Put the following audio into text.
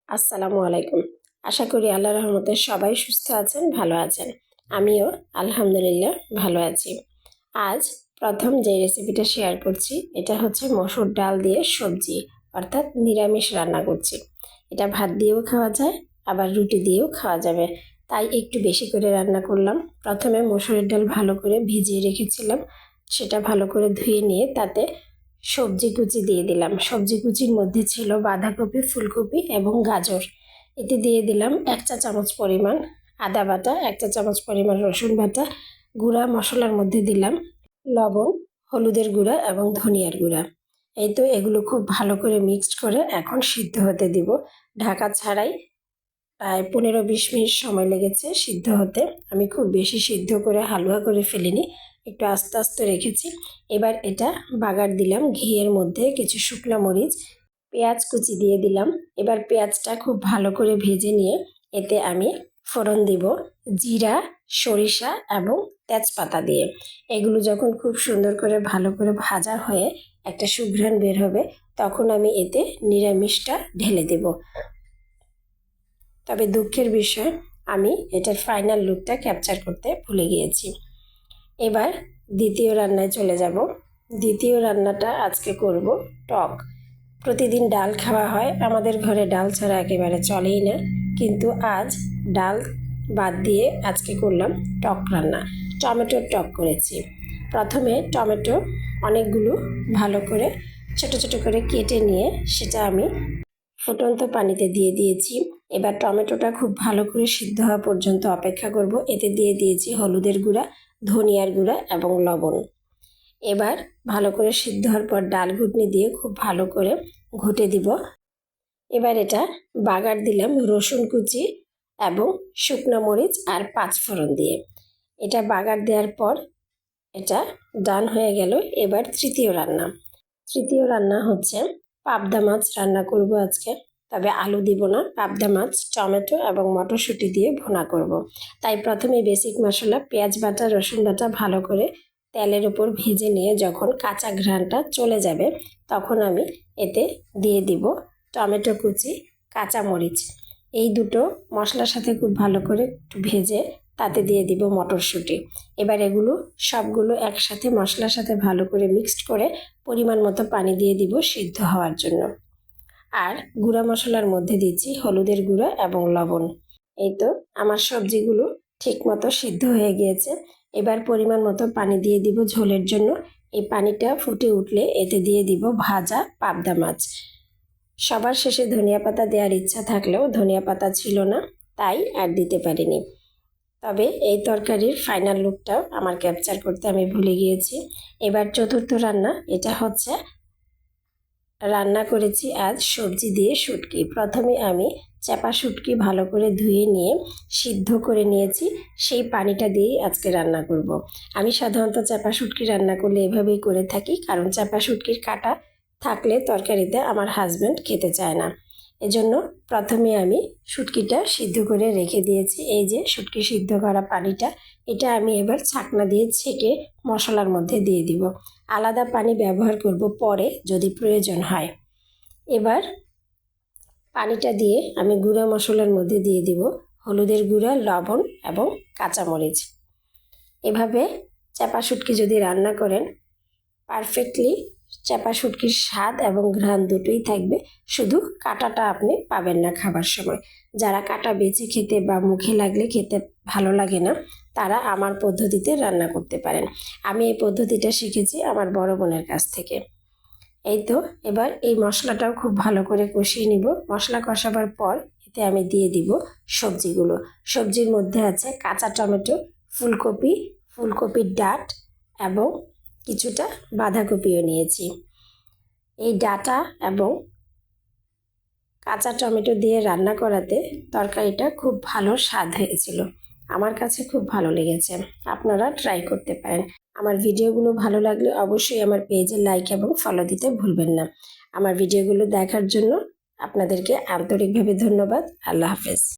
আসসালামু আলাইকুম। আশা করি আল্লাহর রহমতে সবাই সুস্থ আছেন, ভালো আছেন। আমিও আলহামদুলিল্লাহ ভালো আছি। আজ প্রথম যে রেসিপিটা শেয়ার করছি এটা হচ্ছে মসুর ডাল দিয়ে সবজি, অর্থাৎ নিরামিষ রান্না করছি। এটা ভাত দিয়েও খাওয়া যায়, আবার রুটি দিয়েও খাওয়া যাবে, তাই একটু বেশি করে রান্না করলাম। প্রথমে মসুরের ডাল ভালো করে ভিজিয়ে রেখেছিলাম, সেটা ভালো করে ধুয়ে নিয়ে তাতে সবজি কুচি দিয়ে দিলাম। সবজি কুচির মধ্যে ছিল বাঁধাকপি, ফুলকপি এবং গাজর। এতে দিয়ে দিলাম 1 চা চামচ পরিমাণ আদা বাটা, 1 চা চামচ পরিমাণ রসুন বাটা। গুঁড়া মশলার মধ্যে দিলাম লবণ, হলুদের গুঁড়া এবং ধনিয়ার গুঁড়া। এই তো এগুলো খুব ভালো করে মিক্সড করে এখন সিদ্ধ হতে দিব। ঢাকা ছাড়াই প্রায় 15-20 মিনিট সময় লেগেছে সিদ্ধ হতে। আমি খুব বেশি সিদ্ধ করে হালুয়া করে ফেলিনি, একটু আস্তে আস্তে রেখেছি। এবার এটা বাগার দিলাম ঘিয়ের মধ্যে কিছু শুকনো মরিচ, পেঁয়াজ কুচি দিয়ে দিলাম। এবার পেঁয়াজটা খুব ভালো করে ভেজে নিয়ে এতে আমি ফোড়ন দিব জিরা, সরিষা এবং তেজপাতা দিয়ে। এগুলো যখন খুব সুন্দর করে ভালো করে ভাজা হয়ে একটা সুঘ্রাণ বের হবে, তখন আমি এতে নিরামিষটা ঢেলে দেব। তবে দুঃখের বিষয়, আমি এটার ফাইনাল লুকটা ক্যাপচার করতে ভুলে গিয়েছি। এবার দ্বিতীয় রান্নায় চলে যাব। দ্বিতীয় রান্নাটা আজকে করব টক। প্রতিদিন ডাল খাওয়া হয়, আমাদের ঘরে ডাল ছাড়া একেবারে চলেই না, কিন্তু আজ ডাল বাদ দিয়ে আজকে করলাম টক রান্না। টমেটোর টক করেছি। প্রথমে টমেটো অনেকগুলো ভালো করে ছোট ছোট করে কেটে নিয়ে সেটা আমি ফুটন্ত পানিতে দিয়ে দিয়েছি। এবার টমেটোটা খুব ভালো করে সিদ্ধ হওয়া পর্যন্ত অপেক্ষা করব। এতে দিয়ে দিয়েছি হলুদের গুঁড়া, ধনিয়ার গুঁড়া এবং লবণ। এবার ভালো করে সিদ্ধ হওয়ার পর ডাল ঘুটনি দিয়ে খুব ভালো করে ঘুটে দিব। এবার এটা বাগার দিলাম রসুন কুচি এবং শুকনো মরিচ আর 5 ফোড়ন দিয়ে। এটা বাগার দেওয়ার পর এটা ডান হয়ে গেল। এবার তৃতীয় রান্না। তৃতীয় রান্না হচ্ছে পাবদা মাছ রান্না করব আজকে। তবে আলু দিব না, পাবদা মাছ টমেটো এবং মটরশুঁটি দিয়ে ভুনা করব। তাই প্রথমে বেসিক মশলা পেঁয়াজ বাটা, রসুন বাটা ভালো করে তেলের উপর ভেজে নিয়ে যখন কাঁচা ঘ্রাণটা চলে যাবে, তখন আমি এতে দিয়ে দিব টমেটো কুচি, কাঁচা মরিচ। এই দুটো মশলার সাথে খুব ভালো করে একটু ভেজে তাতে দিয়ে দিব মটরশুঁটি। এবার এগুলো সবগুলো একসাথে মশলার সাথে ভালো করে মিক্সড করে পরিমাণ মতো পানি দিয়ে দিব সিদ্ধ হওয়ার জন্য। আর গুঁড়া মশলার মধ্যে দিচ্ছি হলুদের গুঁড়া এবং লবণ। এই তো আমার সবজিগুলো ঠিক মতো সিদ্ধ হয়ে গিয়েছে। এবার পরিমাণ মতো পানি দিয়ে দিব ঝোলের জন্য। এই পানিটা ফুটে উঠলে এতে দিয়ে দিব ভাজা পাবদা মাছ। সবার শেষে ধনিয়া পাতা দেওয়ার ইচ্ছা থাকলেও ধনিয়া পাতা ছিল না, তাই আর দিতে পারিনি। তবে এই তরকারির ফাইনাল লুকটাও আমার ক্যাপচার করতে আমি ভুলে গিয়েছি। এবার চতুর্থ রান্না, এটা হচ্ছে রান্না করেছি আজ সবজি দিয়ে শুটকি। প্রথমে আমি চাপা শুটকি ভালো করে ধুয়ে নিয়ে সিদ্ধ করে নিয়েছি, সেই পানিটা দিয়েই আজকে রান্না করব। আমি সাধারণত চাপা শুটকি রান্না করলে এভাবেই করে থাকি, কারণ চাপা শুটকির কাঁটা থাকলে তরকারিতে আমার হাজব্যান্ড খেতে চায় না। এজন্য প্রথমে আমি শুটকিটা সিদ্ধ করে রেখে দিয়েছি। এই যে শুটকি সিদ্ধ করা পানিটা, এটা আমি এবার ছাকনা দিয়ে ছেঁকে মশলার মধ্যে দিয়ে দিব। আলাদা পানি ব্যবহার করব পরে যদি প্রয়োজন হয়। এবার পানিটা দিয়ে আমি গুঁড়া মশলার মধ্যে দিয়ে দিব হলুদের গুঁড়া, লবণ এবং কাঁচামরিচ। এভাবে চাপা শুটকি যদি রান্না করেন, পারফেক্টলি চাপা শুটকির স্বাদ এবং ঘ্রাণ দুটোই থাকবে, শুধু কাঁটাটা আপনি পাবেন না খাবার সময়। যারা কাঁটা বেছে খেতে বা মুখে লাগলে খেতে ভালো লাগে না, তারা আমার পদ্ধতিতে রান্না করতে পারেন। আমি এই পদ্ধতিটা শিখেছি আমার বড় বোনের কাছ থেকে। এই তো এবার এই মশলাটাও খুব ভালো করে কষিয়ে নিব। মশলা কষাবার পর এতে আমি দিয়ে দিব সবজিগুলো। সবজির মধ্যে আছে কাঁচা টমেটো, ফুলকপি, ফুলকপির ডাঁট এবং কিছুটা বাঁধাকপিও নিয়েছি। এই ডাঁটা এবং কাঁচা টমেটো দিয়ে রান্না করাতে তরকারিটা খুব ভালো স্বাদ হয়েছিল। আমার কাছে খুব ভালো লেগেছে, আপনারা ট্রাই করতে পারেন। আমার ভিডিওগুলো ভালো লাগলে অবশ্যই আমার পেজে লাইক এবং ফলো দিতে ভুলবেন না। আমার ভিডিওগুলো দেখার জন্য আপনাদেরকে আন্তরিকভাবে ধন্যবাদ। আল্লাহ হাফেজ।